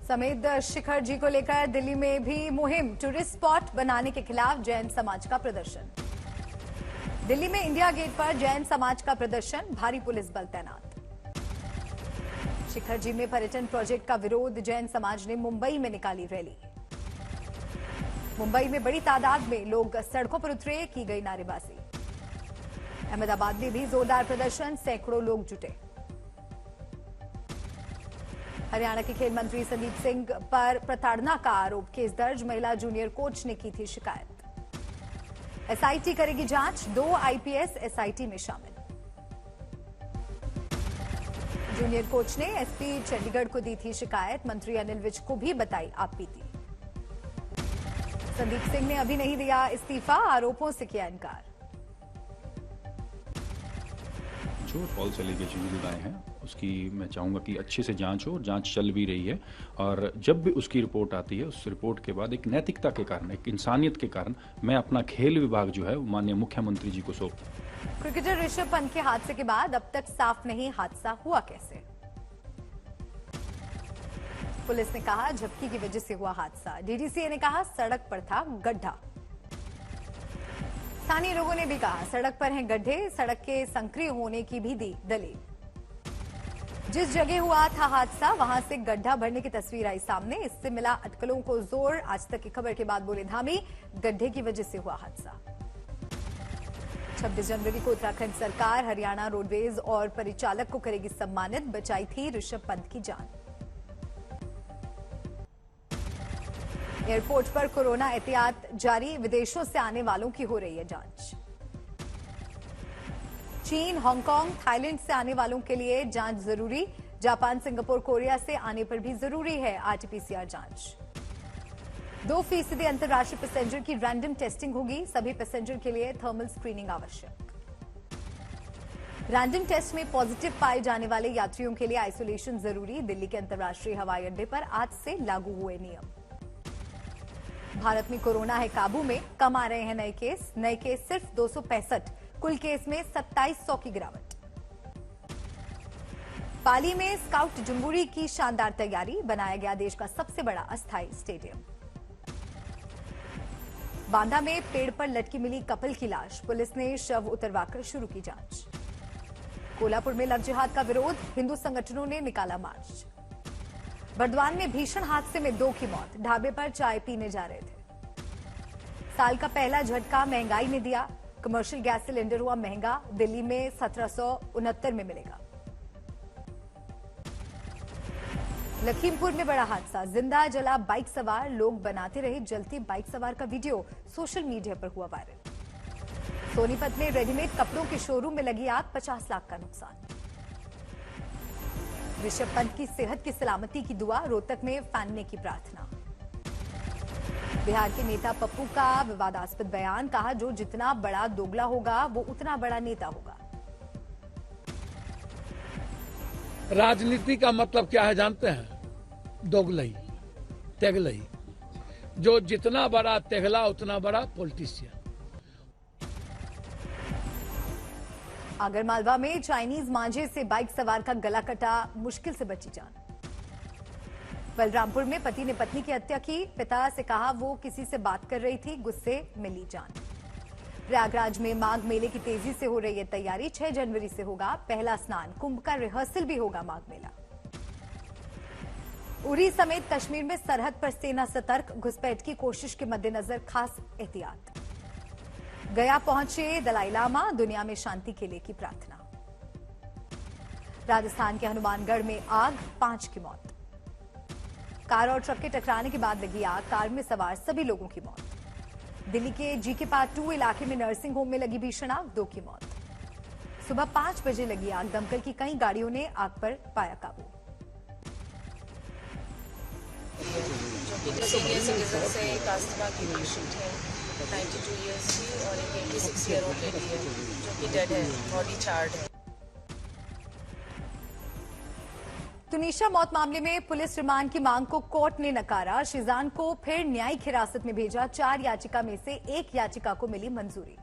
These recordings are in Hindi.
समेत शिखर जी को लेकर दिल्ली में भी मुहिम, टूरिस्ट स्पॉट बनाने के खिलाफ जैन समाज का प्रदर्शन। दिल्ली में इंडिया गेट पर जैन समाज का प्रदर्शन, भारी पुलिस बल तैनात। शिखर जी में पर्यटन प्रोजेक्ट का विरोध, जैन समाज ने मुंबई में निकाली रैली। मुंबई में बड़ी तादाद में लोग सड़कों पर उतरे, की गई नारेबाजी। अहमदाबाद में भी जोरदार प्रदर्शन, सैकड़ों लोग जुटे। हरियाणा के खेल मंत्री संदीप सिंह पर प्रताड़ना का आरोप, केस दर्ज, महिला जूनियर कोच ने की थी शिकायत। एसआईटी करेगी जांच, 2 आईपीएस एसआईटी में शामिल। जूनियर कोच ने एसपी चंडीगढ़ को दी थी शिकायत, मंत्री अनिल विज को भी बताई आपबीती। संदीप सिंह ने अभी नहीं दिया इस्तीफा, आरोपों से किया इनकार। जो फॉल्स एलिगेशन आए हैं उसकी मैं चाहूँगा कि अच्छे से जांच हो, जांच चल भी रही है। और जब भी उसकी रिपोर्ट आती है, उस रिपोर्ट के बाद एक नैतिकता के कारण, एक इंसानियत के कारण मैं अपना खेल विभाग जो है वो माननीय मुख्यमंत्री जी को सौंप। क्रिकेटर ऋषभ पंत के हादसे के बाद अब तक साफ नहीं हादसा हुआ कैसे। पुलिस ने कहा झपकी की वजह से हुआ हादसा, डीडीसीए ने कहा सड़क पर था गड्ढा। स्थानीय लोगों ने भी कहा सड़क पर हैं गड्ढे, सड़क के संक्रिय होने की भी दी दलील। जिस जगह हुआ था हादसा वहां से गड्ढा भरने की तस्वीर आई सामने, इससे मिला अटकलों को जोर। आज तक की खबर के बाद बोले धामी, गड्ढे की वजह से हुआ हादसा। 26 जनवरी को उत्तराखंड सरकार हरियाणा रोडवेज और परिचालक को करेगी सम्मानित, बचाई थी ऋषभ पंत की जान। एयरपोर्ट पर कोरोना एहतियात जारी, विदेशों से आने वालों की हो रही है जांच। चीन, हांगकांग, थाईलैंड से आने वालों के लिए जांच जरूरी, जापान, सिंगापुर, कोरिया से आने पर भी जरूरी है आरटीपीसीआर जांच। 2% अंतर्राष्ट्रीय पैसेंजर की रैंडम टेस्टिंग होगी, सभी पैसेंजर के लिए थर्मल स्क्रीनिंग आवश्यक। रैंडम टेस्ट में पॉजिटिव पाए जाने वाले यात्रियों के लिए आइसोलेशन जरूरी, दिल्ली के अंतर्राष्ट्रीय हवाई अड्डे पर आज से लागू हुए नियम। भारत में कोरोना है काबू में, कम आ रहे हैं नए केस सिर्फ 265, कुल केस में 2700 की गिरावट। पाली में स्काउट जम्बूरी की शानदार तैयारी, बनाया गया देश का सबसे बड़ा अस्थायी स्टेडियम। बांदा में पेड़ पर लटकी मिली कपल की लाश, पुलिस ने शव उतरवाकर शुरू की जांच। कोल्हापुर में लव जिहाद का विरोध, हिंदू संगठनों ने निकाला मार्च। बर्दवान में भीषण हादसे में 2 की मौत, ढाबे पर चाय पीने जा रहे थे। साल का पहला झटका महंगाई ने दिया, कमर्शियल गैस सिलेंडर हुआ महंगा, दिल्ली में 1769 में मिलेगा। लखीमपुर में बड़ा हादसा, जिंदा जला बाइक सवार, लोग बनाते रहे जलती बाइक सवार का वीडियो, सोशल मीडिया पर हुआ वायरल। सोनीपत में रेडीमेड कपड़ों के शोरूम में लगी आग, 50 लाख का नुकसान। ऋषभ पंत की सेहत की सलामती की दुआ, रोहतक में फानने की प्रार्थना। बिहार के नेता पप्पू का विवादास्पद बयान, कहा जो जितना बड़ा दोगला होगा वो उतना बड़ा नेता होगा। राजनीति का मतलब क्या है जानते हैं? दोगलई, तेगलई। जो जितना बड़ा तेगला उतना बड़ा पॉलिटिशियन। आगरमालवा में चाइनीज मांझे से बाइक सवार का गला कटा, मुश्किल से बची जान। बलरामपुर में पति ने पत्नी की हत्या की, पिता से कहा वो किसी से बात कर रही थी, गुस्से में ली जान। प्रयागराज में माघ मेले की तेजी से हो रही है तैयारी, 6 जनवरी से होगा पहला स्नान, कुंभ का रिहर्सल भी होगा माघ मेला। उरी समेत कश्मीर में सरहद पर सेना सतर्क, घुसपैठ की कोशिश के मद्देनजर खास एहतियात। गया पहुंचे दलाई लामा, दुनिया में शांति के लिए की प्रार्थना। राजस्थान के हनुमानगढ़ में आग, 5 की मौत। कार और ट्रक के टकराने के बाद लगी आग, कार में सवार सभी लोगों की मौत। दिल्ली के जीके पार्ट 2 इलाके में नर्सिंग होम में लगी भीषण आग, 2 की मौत। सुबह 5 बजे लगी आग, दमकल की कई गाड़ियों ने आग पर पाया काबू। जो कि सीनियर सिटीजन से एक अस्थमा की पेशेंट है, 92 ईयर्स की, और एक 86 ईयर ओल्ड लेडी है जो कि डेड है, बॉडी चार्ड है। तुनिशा मौत मामले में पुलिस रिमांड की मांग को कोर्ट ने नकारा, शीजान को फिर न्यायिक हिरासत में भेजा, 4 याचिका में से 1 याचिका को मिली मंजूरी।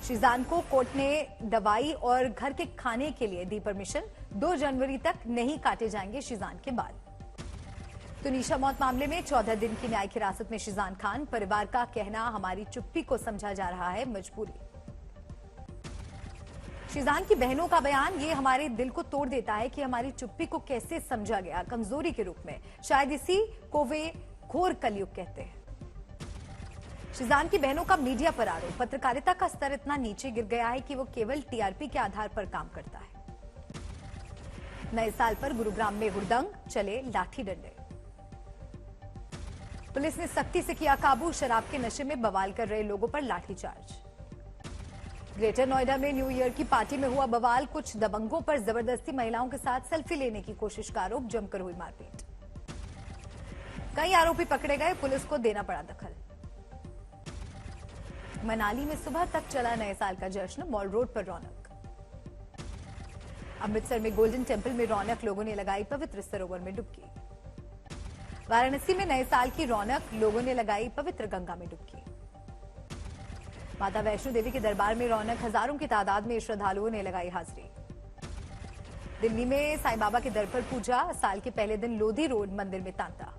शीजान को कोर्ट ने दवाई और घर के खाने के लिए दी परमिशन, 2 जनवरी तक नहीं काटे जाएंगे शीजान के बाल। तुनीशा मौत मामले में 14 दिन की न्यायिक हिरासत में शिजान खान। परिवार का कहना, हमारी चुप्पी को समझा जा रहा है मजबूरी। शिजान की बहनों का बयान, ये हमारे दिल को तोड़ देता है कि हमारी चुप्पी को कैसे समझा गया, कमजोरी के रूप में। शायद इसी को वे घोर कलयुग कहते हैं। शिजान की बहनों का मीडिया पर आरोप, पत्रकारिता का स्तर इतना नीचे गिर गया है कि वो केवल टीआरपी के आधार पर काम करता है। नए साल पर गुरुग्राम में हुड़दंग, चले लाठी डंडे। पुलिस ने सख्ती से किया काबू, शराब के नशे में बवाल कर रहे लोगों पर लाठीचार्ज। ग्रेटर नोएडा में न्यू ईयर की पार्टी में हुआ बवाल, कुछ दबंगों पर जबरदस्ती महिलाओं के साथ सेल्फी लेने की कोशिश का आरोप, जमकर हुई मारपीट। कई आरोपी पकड़े गए, पुलिस को देना पड़ा दखल। मनाली में सुबह तक चला नए साल का जश्न, मॉल रोड पर रौनक। अमृतसर में गोल्डन टेम्पल में रौनक, लोगों ने लगाई पवित्र सरोवर में डुबकी। वाराणसी में नए साल की रौनक, लोगों ने लगाई पवित्र गंगा में डुबकी। माता वैष्णो देवी के दरबार में रौनक, हजारों की तादाद में श्रद्धालुओं ने लगाई हाजिरी। दिल्ली में साईं बाबा के दर पर पूजा, साल के पहले दिन लोधी रोड मंदिर में तांता।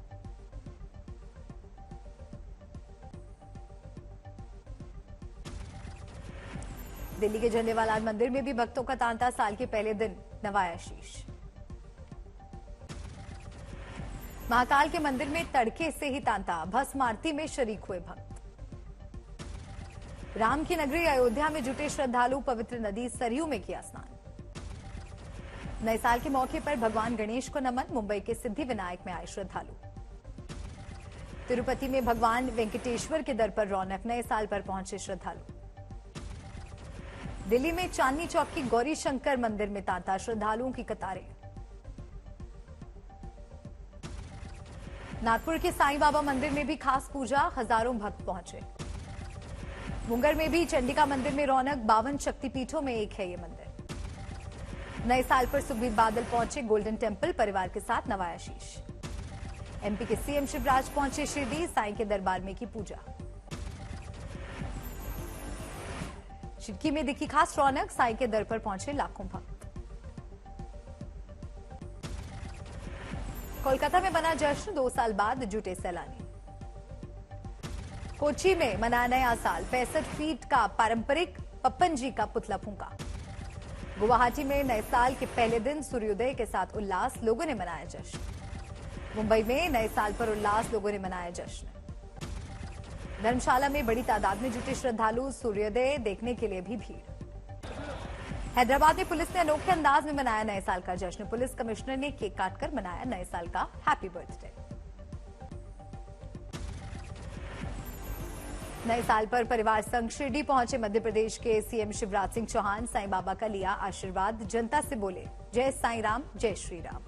दिल्ली के झंडेवालान मंदिर में भी भक्तों का तांता, साल के पहले दिन नवाया शीश। महाकाल के मंदिर में तड़के से ही तांता, भस्म आरती में शरीक हुए भक्त। राम की नगरी अयोध्या में जुटे श्रद्धालु, पवित्र नदी सरयू में किया स्नान। नए साल के मौके पर भगवान गणेश को नमन, मुंबई के सिद्धि विनायक में आए श्रद्धालु। तिरुपति में भगवान वेंकटेश्वर के दर पर रौनक, नए साल पर पहुंचे श्रद्धालु। दिल्ली में चांदनी चौक की गौरी शंकर मंदिर में तांता, श्रद्धालुओं की कतारें। नागपुर के साईं बाबा मंदिर में भी खास पूजा, हजारों भक्त पहुंचे। मुंगेर में भी चंडिका मंदिर में रौनक, 52 शक्तिपीठों में एक है ये मंदिर। नए साल पर सुखबीर बादल पहुंचे गोल्डन टेम्पल, परिवार के साथ नवाया शीश। एमपी के सीएम शिवराज पहुंचे शिरडी, साईं के दरबार में की पूजा। शिरडी में दिखी खास रौनक, साईं के दर पर पहुंचे लाखों भक्त। कोलकाता में बना जश्न, 2 साल बाद जुटे सैलानी। कोची में मना नया साल, 65 फीट का पारंपरिक पप्पन जी का पुतला फूंका। गुवाहाटी में नए साल के पहले दिन सूर्योदय के साथ उल्लास, लोगों ने मनाया जश्न। मुंबई में नए साल पर उल्लास, लोगों ने मनाया जश्न। धर्मशाला में बड़ी तादाद में जुटे श्रद्धालु, सूर्योदय देखने के लिए भी भीड़। हैदराबाद में पुलिस ने अनोखे अंदाज में मनाया नए साल का जश्न, पुलिस कमिश्नर ने केक काटकर मनाया नए साल का हैप्पी बर्थडे। नए साल पर परिवार संग शिरडी पहुंचे मध्य प्रदेश के सीएम शिवराज सिंह चौहान, साईं बाबा का लिया आशीर्वाद, जनता से बोले जय साईं राम, जय श्री राम।